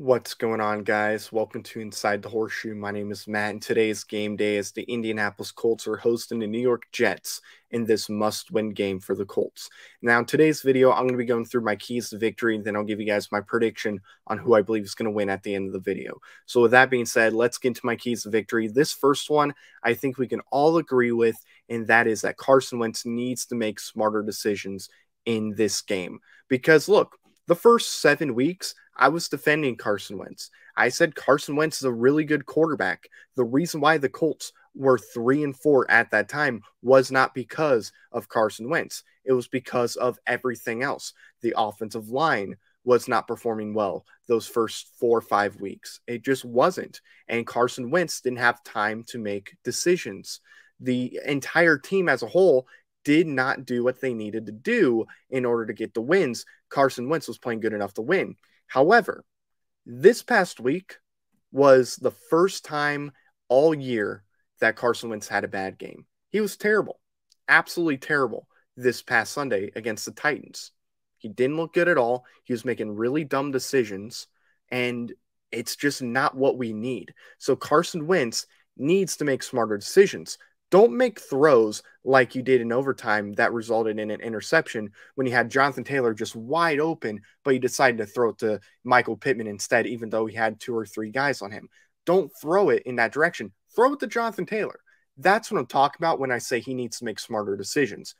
What's going on, guys? Welcome to Inside the Horseshoe. My name is Matt, and today's game day as the Indianapolis Colts are hosting the New York Jets in this must-win game for the Colts. Now, in today's video, I'm going to be going through my keys to victory, and then I'll give you guys my prediction on who I believe is going to win at the end of the video. So with that being said, let's get into my keys to victory. This first one, I think we can all agree with, and that is that Carson Wentz needs to make smarter decisions in this game. Because, look, the first 7 weeks, I was defending Carson Wentz. I said Carson Wentz is a really good quarterback. The reason why the Colts were 3-4 at that time was not because of Carson Wentz. It was because of everything else. The offensive line was not performing well those first 4 or 5 weeks. It just wasn't. And Carson Wentz didn't have time to make decisions. The entire team as a whole did not do what they needed to do in order to get the wins. Carson Wentz was playing good enough to win. However, this past week was the first time all year that Carson Wentz had a bad game. He was terrible, absolutely terrible this past Sunday against the Titans. He didn't look good at all. He was making really dumb decisions, and it's just not what we need. So Carson Wentz needs to make smarter decisions. Don't make throws like you did in overtime that resulted in an interception when you had Jonathan Taylor just wide open, but you decided to throw it to Michael Pittman instead, even though he had 2 or 3 guys on him. Don't throw it in that direction. Throw it to Jonathan Taylor. That's what I'm talking about when I say he needs to make smarter decisions.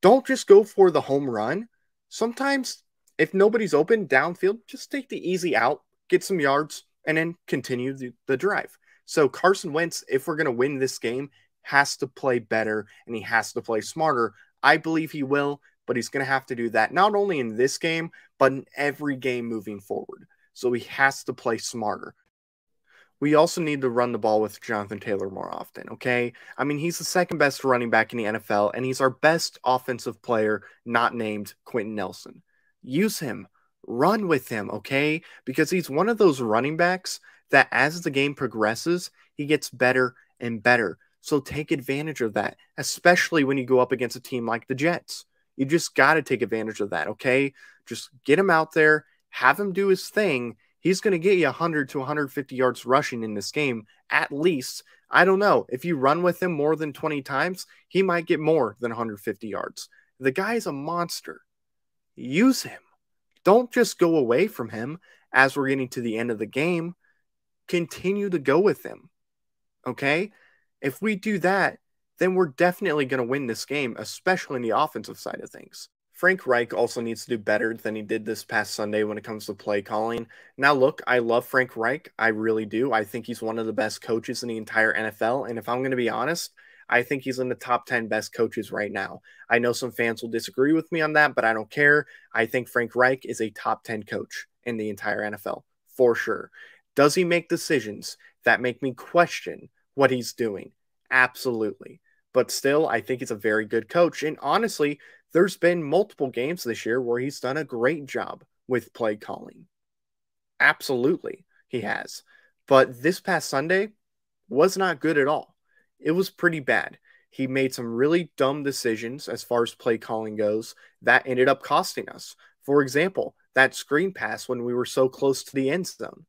Don't just go for the home run. Sometimes, if nobody's open downfield, just take the easy out, get some yards, and then continue the drive. So Carson Wentz, if we're going to win this game, has to play better and he has to play smarter. I believe he will, but he's going to have to do that not only in this game, but in every game moving forward. So he has to play smarter. We also need to run the ball with Jonathan Taylor more often, okay? I mean, he's the second best running back in the NFL, and he's our best offensive player, not named Quentin Nelson. Use him. Run with him, okay? Because he's one of those running backs that as the game progresses, he gets better and better. So take advantage of that, especially when you go up against a team like the Jets. You just got to take advantage of that, okay? Just get him out there, have him do his thing. He's going to get you 100 to 150 yards rushing in this game, at least. I don't know. If you run with him more than 20 times, he might get more than 150 yards. The guy is a monster. Use him. Don't just go away from him as we're getting to the end of the game. Continue to go with him, okay? If we do that, then we're definitely going to win this game, especially in the offensive side of things. Frank Reich also needs to do better than he did this past Sunday when it comes to play calling. Now, look, I love Frank Reich. I really do. I think he's one of the best coaches in the entire NFL. And if I'm going to be honest, I think he's in the top 10 best coaches right now. I know some fans will disagree with me on that, but I don't care. I think Frank Reich is a top 10 coach in the entire NFL, for sure. Does he make decisions that make me question what he's doing? Absolutely. But still, I think he's a very good coach. And honestly, there's been multiple games this year where he's done a great job with play calling. Absolutely, he has. But this past Sunday was not good at all. It was pretty bad. He made some really dumb decisions as far as play calling goes that ended up costing us. For example, that screen pass when we were so close to the end zone.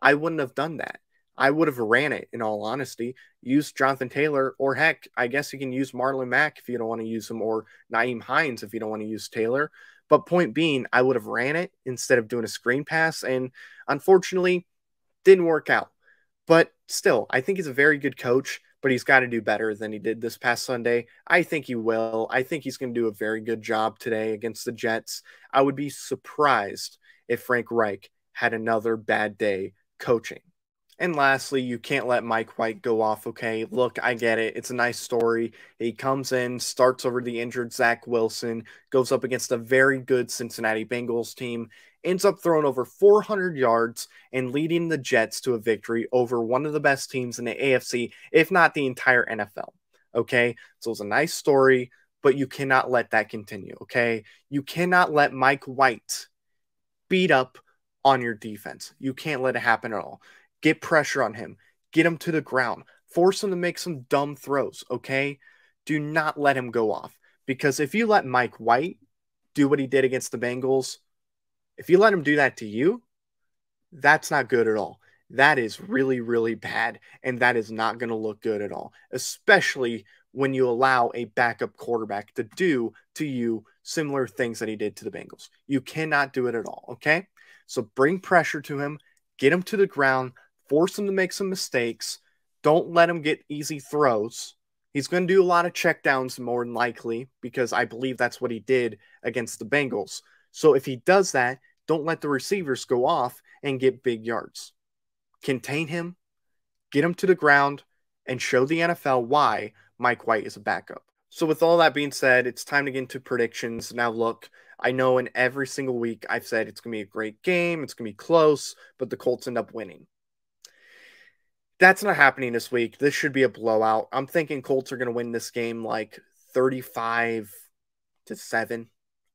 I wouldn't have done that. I would have ran it, in all honesty, used Jonathan Taylor, or heck, I guess you can use Marlon Mack if you don't want to use him, or Nyheim Hines if you don't want to use Taylor. But point being, I would have ran it instead of doing a screen pass, and unfortunately, didn't work out. But still, I think he's a very good coach, but he's got to do better than he did this past Sunday. I think he will. I think he's going to do a very good job today against the Jets. I would be surprised if Frank Reich had another bad day coaching. And lastly, you can't let Mike White go off, okay? Look, I get it. It's a nice story. He comes in, starts over the injured Zach Wilson, goes up against a very good Cincinnati Bengals team, ends up throwing over 400 yards and leading the Jets to a victory over one of the best teams in the AFC, if not the entire NFL, okay? So it's a nice story, but you cannot let that continue, okay? You cannot let Mike White beat up on your defense. You can't let it happen at all. Get pressure on him. Get him to the ground. Force him to make some dumb throws, okay? Do not let him go off. Because if you let Mike White do what he did against the Bengals, if you let him do that to you, That's not good at all. That is really, really bad, and that is not going to look good at all, especially when you allow a backup quarterback to do to you similar things that he did to the Bengals. You cannot do it at all, okay? So bring pressure to him, get him to the ground, force him to make some mistakes. Don't let him get easy throws. He's going to do a lot of checkdowns more than likely because I believe that's what he did against the Bengals. So if he does that, don't let the receivers go off and get big yards. Contain him, get him to the ground, and show the NFL why Mike White is a backup. So with all that being said, it's time to get into predictions. Now look, I know in every single week I've said it's going to be a great game, it's going to be close, but the Colts end up winning. That's not happening this week. This should be a blowout. I'm thinking Colts are going to win this game like 35-7.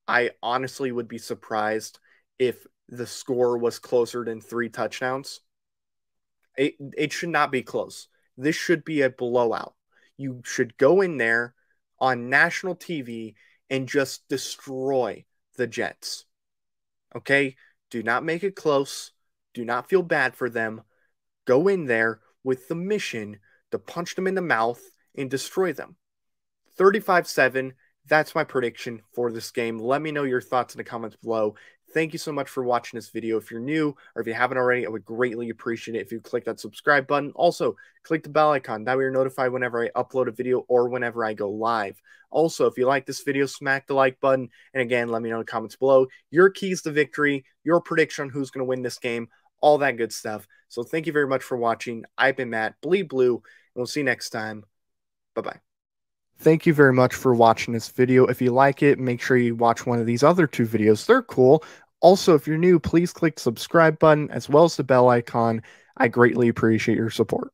I honestly would be surprised if the score was closer than 3 touchdowns. It should not be close. This should be a blowout. You should go in there on national TV and just destroy the Jets. Okay? Do not make it close. Do not feel bad for them. Go in there with the mission to punch them in the mouth and destroy them. 35-7. That's my prediction for this game. Let me know your thoughts in the comments below. Thank you so much for watching this video. If you're new or if you haven't already, I would greatly appreciate it if you click that subscribe button. Also, click the bell icon. That way you're notified whenever I upload a video or whenever I go live. Also, if you like this video, smack the like button. And again, let me know in the comments below your keys to victory, your prediction on who's going to win this game, all that good stuff. So thank you very much for watching. I've been Matt, Bleed Blue, and we'll see you next time. Bye-bye. Thank you very much for watching this video. If you like it, make sure you watch one of these other 2 videos. They're cool. Also, if you're new, please click the subscribe button as well as the bell icon. I greatly appreciate your support.